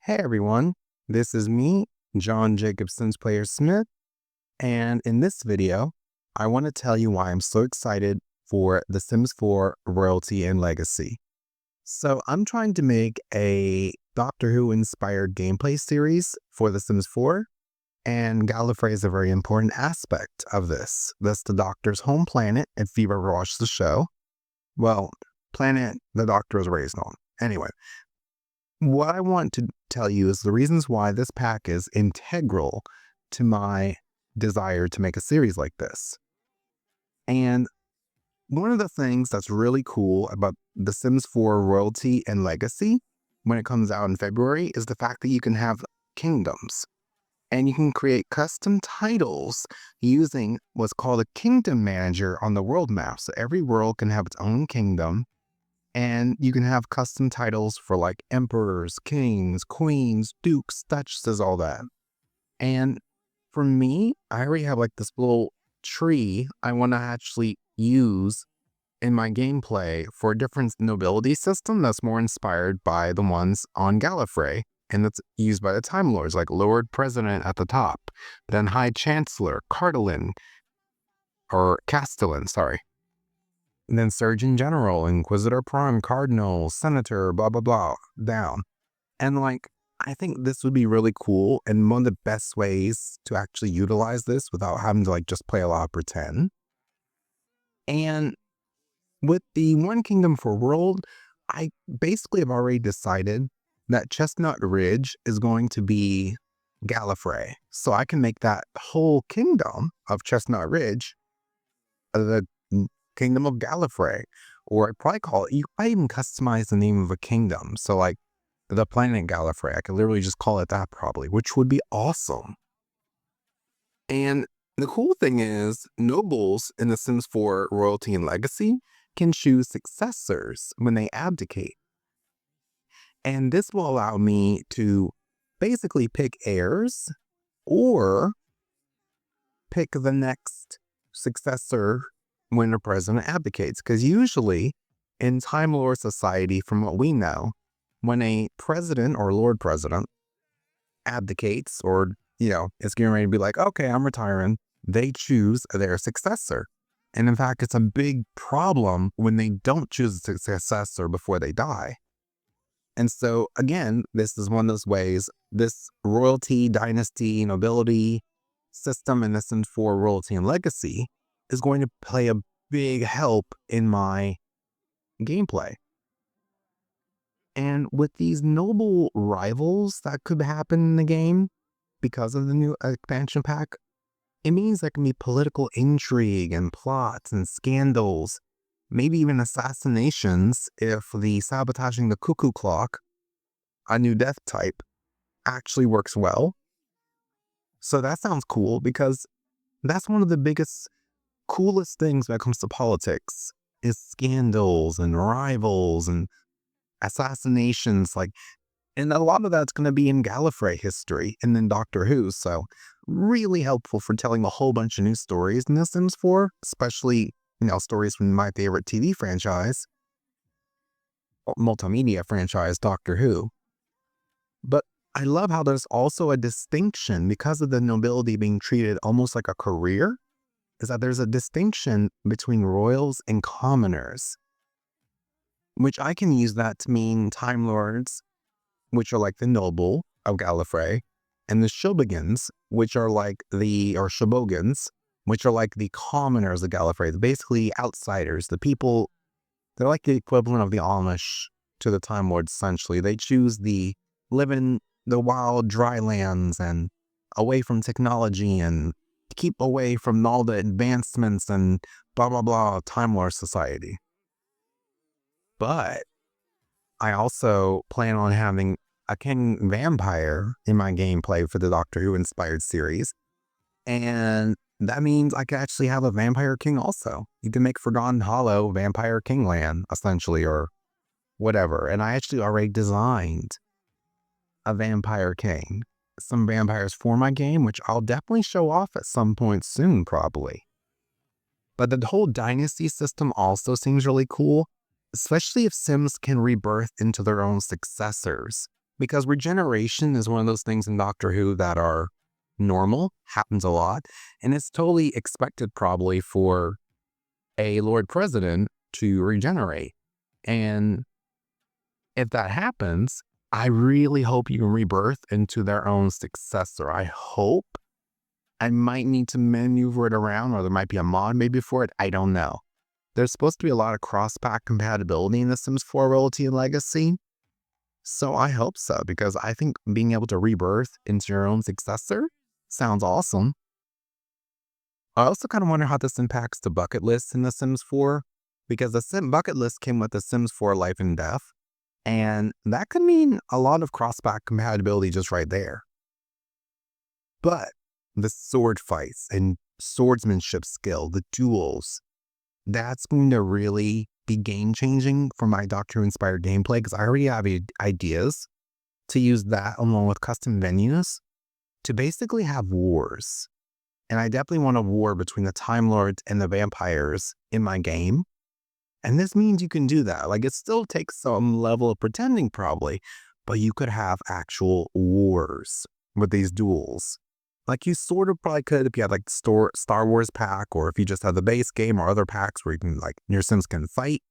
Hey everyone, this is me, John Jacobson's Player Smith, and in this video, I want to tell you why I'm so excited for The Sims 4 Royalty and Legacy. So I'm trying to make a Doctor Who inspired gameplay series for The Sims 4, and Gallifrey is a very important aspect of this. That's the Doctor's home planet, if you've ever watched the show. Well, planet the Doctor was raised on. Anyway, what I want to tell you is the reasons why this pack is integral to my desire to make a series like this. And one of the things that's really cool about The Sims 4 Royalty and Legacy when it comes out in February is the fact that you can have kingdoms. And you can create custom titles using what's called a kingdom manager on the world map. So every world can have its own kingdom. And you can have custom titles for like emperors, kings, queens, dukes, duchesses, all that. And for me, I already have like this little tree I want to actually use in my gameplay for a different nobility system that's more inspired by the ones on Gallifrey. And that's used by the Time Lords, like Lord President at the top, then High Chancellor, Cardinal, or Castellan, sorry. And then Surgeon General, Inquisitor Prime, Cardinal, Senator, blah, blah, blah, down. And like, I think this would be really cool. And one of the best ways to actually utilize this without having to like just play a lot of pretend. And with the One Kingdom for World, I basically have already decided that Chestnut Ridge is going to be Gallifrey. So I can make that whole kingdom of Chestnut Ridge the Kingdom of Gallifrey, or I'd probably call it, I even customize the name of a kingdom. So like the planet Gallifrey, I could literally just call it that probably, which would be awesome. And the cool thing is nobles in The Sims 4 Royalty and Legacy can choose successors when they abdicate. And this will allow me to basically pick heirs or pick the next successor when a president abdicates. Because usually in Time Lord society, from what we know, when a president or Lord President abdicates or, is getting ready to be like, okay, I'm retiring, they choose their successor. And in fact, it's a big problem when they don't choose a successor before they die. And so, again, this is one of those ways, this royalty, dynasty, nobility system in The Sims 4 Royalty and Legacy is going to play a big help in my gameplay. And with these noble rivals that could happen in the game because of the new expansion pack, it means there can be political intrigue and plots and scandals, maybe even assassinations if the sabotaging the cuckoo clock, a new death type, actually works well. So that sounds cool because that's one of the biggest, coolest things when it comes to politics is scandals and rivals and assassinations. And a lot of that's going to be in Gallifrey history and then Doctor Who. So really helpful for telling a whole bunch of new stories in The Sims 4, especially, stories from my favorite TV franchise, multimedia franchise, Doctor Who. But I love how there's also a distinction because of the nobility being treated almost like a career, is that there's a distinction between royals and commoners, which I can use that to mean Time Lords, which are like the noble of Gallifrey, and the Shobogans, which are like or Shobogans, which are like the commoners of Gallifrey, basically outsiders, the people, they're like the equivalent of the Amish to the Time Lords, essentially. They choose live in the wild dry lands and away from technology and keep away from all the advancements and blah, blah, blah, Time Lord society. But I also plan on having a king vampire in my gameplay for the Doctor Who inspired series. And that means I could actually have a vampire king also. You can make Forgotten Hollow Vampire Kingland, essentially, or whatever. And I actually already designed a vampire king, some vampires for my game, which I'll definitely show off at some point soon, probably. But the whole dynasty system also seems really cool, especially if Sims can rebirth into their own successors. because regeneration is one of those things in Doctor Who that are normal, happens a lot, and it's totally expected probably for a Lord President to regenerate. And if that happens, I really hope you can rebirth into their own successor. I hope. I might need to maneuver it around, or there might be a mod maybe for it. I don't know. There's supposed to be a lot of cross-pack compatibility in The Sims 4 Royalty and Legacy. So I hope so, because I think being able to rebirth into your own successor sounds awesome. I also kind of wonder how this impacts the bucket list in The Sims 4, because the Sim bucket list came with The Sims 4 Life and Death, and that could mean a lot of cross-pack compatibility just right there. But the sword fights and swordsmanship skill, the duels, that's going to really be game-changing for my Doctor Who-inspired gameplay, because I already have ideas to use that along with custom venues to basically have wars. And I definitely want a war between the Time Lords and the vampires in my game. And this means you can do that. Like, it still takes some level of pretending probably, but you could have actual wars with these duels. Like, you sort of probably could if you had like Star Wars pack, or if you just have the base game or other packs where you can, like, your Sims can fight.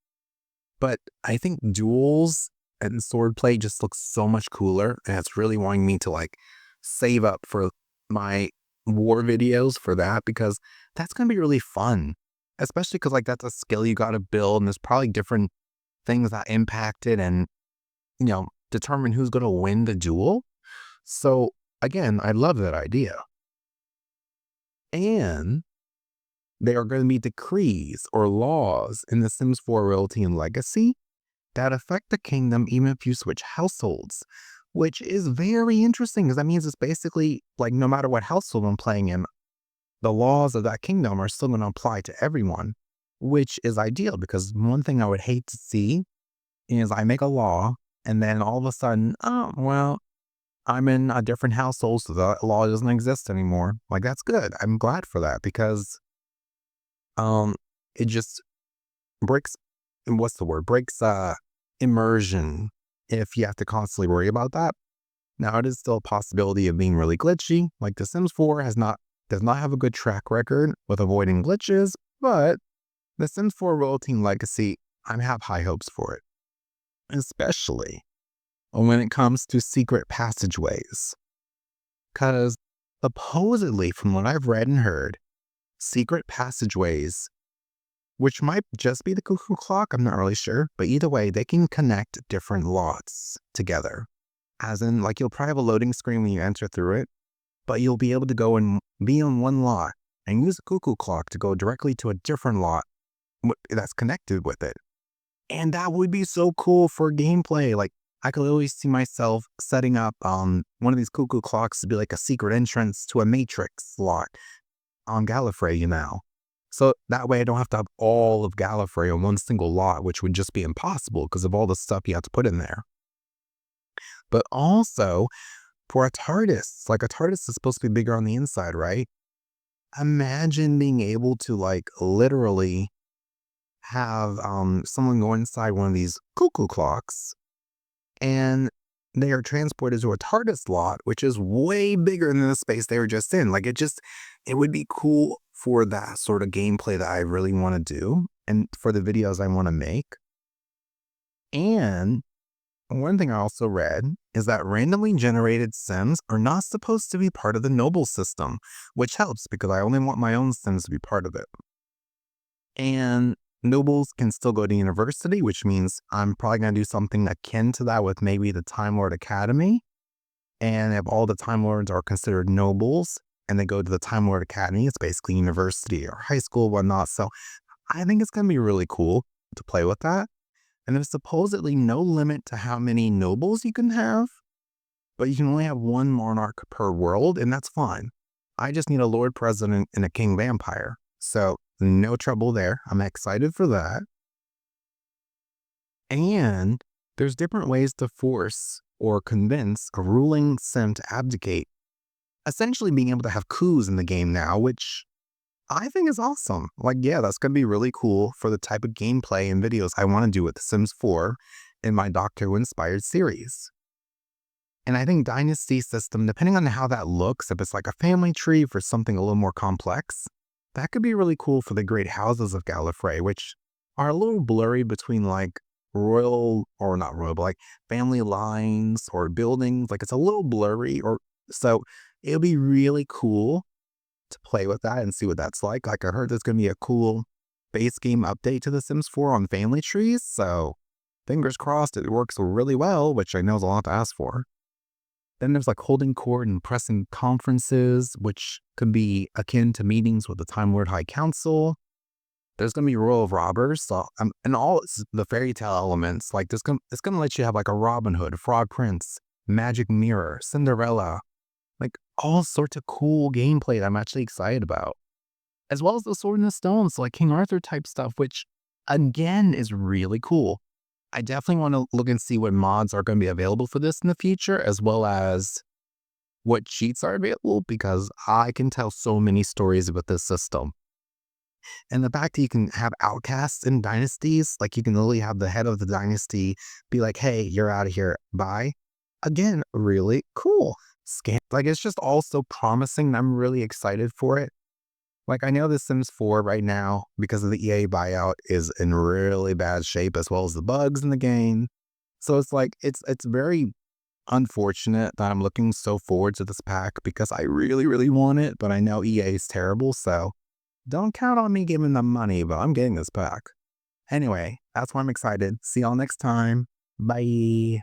But I think duels and swordplay just looks so much cooler, and it's really wanting me to like save up for my war videos for that, because that's going to be really fun, especially because like that's a skill you got to build, and there's probably different things that impact it and, determine who's going to win the duel. So again, I love that idea. And there are going to be decrees or laws in The Sims 4 Royalty and Legacy that affect the kingdom even if you switch households, which is very interesting, because that means it's basically like no matter what household I'm playing in, the laws of that kingdom are still going to apply to everyone, which is ideal, because one thing I would hate to see is I make a law and then all of a sudden, oh, well, I'm in a different household, so the law doesn't exist anymore. Like, that's good. I'm glad for that, because it just breaks, what's the word? Breaks immersion if you have to constantly worry about that. Now, it is still a possibility of being really glitchy. Like, The Sims 4 does not have a good track record with avoiding glitches, but The Sims 4 Royalty and Legacy, I have high hopes for it, especially when it comes to secret passageways. Because supposedly, from what I've read and heard, secret passageways, which might just be the cuckoo clock, I'm not really sure, but either way, they can connect different lots together. As in, like, you'll probably have a loading screen when you enter through it, but you'll be able to go and be on one lot and use a cuckoo clock to go directly to a different lot that's connected with it. And that would be so cool for gameplay. Like, I could literally see myself setting up one of these cuckoo clocks to be like a secret entrance to a Matrix lot on Gallifrey, So that way I don't have to have all of Gallifrey on one single lot, which would just be impossible because of all the stuff you have to put in there. But also, for a TARDIS, like, a TARDIS is supposed to be bigger on the inside, right? Imagine being able to, like, literally have someone go inside one of these cuckoo clocks, and they are transported to a TARDIS lot, which is way bigger than the space they were just in. Like, it would be cool for that sort of gameplay that I really want to do, and for the videos I want to make. And one thing I also read is that randomly generated Sims are not supposed to be part of the noble system, which helps because I only want my own Sims to be part of it. And nobles can still go to university, which means I'm probably going to do something akin to that with maybe the Time Lord Academy. And if all the Time Lords are considered nobles and they go to the Time Lord Academy, it's basically university or high school, whatnot. So I think it's going to be really cool to play with that. And there's supposedly no limit to how many nobles you can have, but you can only have one monarch per world, and that's fine. I just need a Lord President and a King Vampire. So no trouble there. I'm excited for that. And there's different ways to force or convince a ruling Sim to abdicate, essentially being able to have coups in the game now, which I think is awesome. Like, yeah, that's going to be really cool for the type of gameplay and videos I want to do with The Sims 4 in my Doctor Who inspired series. And I think Dynasty system, depending on how that looks, if it's like a family tree for something a little more complex, that could be really cool for the great houses of Gallifrey, which are a little blurry between like royal or not royal, but like family lines or buildings. Like it's a little blurry or so it'll be really cool to play with that and see what that's like. Like I heard there's gonna be a cool base game update to The Sims 4 on family trees. So fingers crossed it works really well, which I know is a lot to ask for. Then there's like holding court and pressing conferences, which could be akin to meetings with the Time Lord High Council. There's gonna be Royal of Robbers, so and all the fairy tale elements. Like it's gonna let you have like a Robin Hood, Frog Prince, Magic Mirror, Cinderella, like all sorts of cool gameplay that I'm actually excited about, as well as the Sword in the Stone, so like King Arthur type stuff, which again is really cool. I definitely want to look and see what mods are going to be available for this in the future, as well as what cheats are available, because I can tell so many stories about this system. And the fact that you can have outcasts in dynasties, like you can literally have the head of the dynasty be like, hey, you're out of here, bye. Again, really cool. Like it's just all so promising and I'm really excited for it. Like I know The Sims 4 right now, because of the EA buyout, is in really bad shape as well as the bugs in the game. So it's like it's very unfortunate that I'm looking so forward to this pack because I really, really want it, but I know EA is terrible, so don't count on me giving them money, but I'm getting this pack. Anyway, that's why I'm excited. See y'all next time. Bye.